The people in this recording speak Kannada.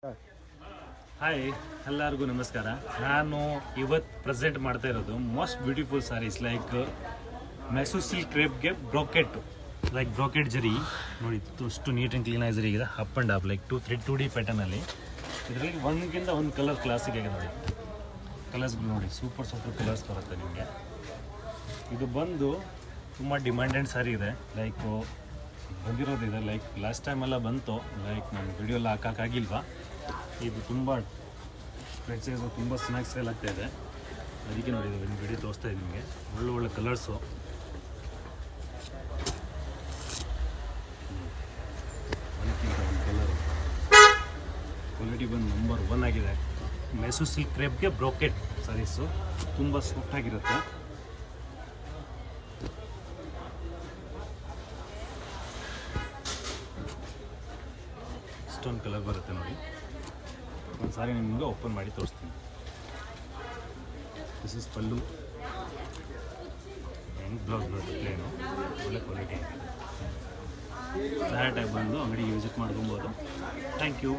ಹಾಯ್ ಎಲ್ಲರಿಗೂ ನಮಸ್ಕಾರ. ನಾನು ಇವತ್ತು ಪ್ರೆಸೆಂಟ್ ಮಾಡ್ತಾ ಇರೋದು most beautiful sarees like Mysore silk ಕ್ರೇಪ್ಗೆ ಬ್ರೋಕೆಟ್ ಲೈಕ್ ಬ್ರೋಕೆಟ್ ಜರಿ ನೋಡಿ, ಅಷ್ಟು ನೀಟ್ ಆ್ಯಂಡ್ ಕ್ಲೀನ್ ಆಗಿ ಜರಿ ಇದೆ. Up and up like 2D ಪ್ಯಾಟರ್ನಲ್ಲಿ ಇದರಲ್ಲಿ ಒಂದಕ್ಕಿಂತ ಒಂದು ಕಲರ್ ಕ್ಲಾಸಿಗೆ ನೋಡಿ. ಕಲರ್ಸ್ಗಳು ನೋಡಿ, ಸೂಪರ್ ಕಲರ್ಸ್ ಬರುತ್ತೆ ನಿಮಗೆ. ಇದು ಬಂದು ತುಂಬ ಡಿಮ್ಯಾಂಡೆಡ್ ಸಾರಿ ಇದೆ. ಲೈಕ್ ಬಂದಿರೋದಿದೆ, ಲೈಕ್ ಲಾಸ್ಟ್ ಟೈಮೆಲ್ಲ ಬಂತು, ಲೈಕ್ ನಮ್ಮ ವಿಡಿಯೋ ಎಲ್ಲ ಹಾಕೋಕ್ಕಾಗಿಲ್ವಾ. ಇದು ತುಂಬ ಫ್ರೆಂಡ್ಸ್ ತುಂಬ ಚೆನ್ನಾಗಿ ಸೇಲ್ ಆಗ್ತಾಯಿದೆ. ಅದಕ್ಕೆ ನೋಡಿ ಇದು ಒಂದು ವಿಡಿಯೋ ತೋರಿಸ್ತಾ ಇದೆ ನಿಮಗೆ. ಒಳ್ಳೆ ಕಲರ್ಸು, ಅದಕ್ಕಿಂತ ಒಂದು ಕಲರು ಕ್ವಾಲಿಟಿ ಬಂದು ನಂಬರ್ 1 ಆಗಿದೆ. ಮೈಸೂರು ಸಿಲ್ಕ್ ಕ್ರೇಪ್ಗೆ ಬ್ರೋಕೆಟ್ ಸಾರೀಸು ತುಂಬ ಸಾಫ್ಟಾಗಿರುತ್ತೆ. ಇಷ್ಟೊಂದು ಕಲರ್ ಬರುತ್ತೆ ನೋಡಿ. ಒಂದು ಸಾರಿ ನಿಮಗೆ ಓಪನ್ ಮಾಡಿ ತೋರಿಸ್ತೀನಿ. ದಿಸ್ ಇಸ್ ಪಲ್ಲು ಆ್ಯಂಡ್ ಬ್ಲೌಸ್ ಬರುತ್ತೆ ಪ್ಲೇನು, ಒಳ್ಳೆ ಕ್ವಾಲಿಟಿ. ಡೈರೆಕ್ಟಾಗಿ ಬಂದು ಅಂಗಡಿಗೆ ವಿಸಿಟ್ ಮಾಡ್ಕೊಬೋದು. Thank you.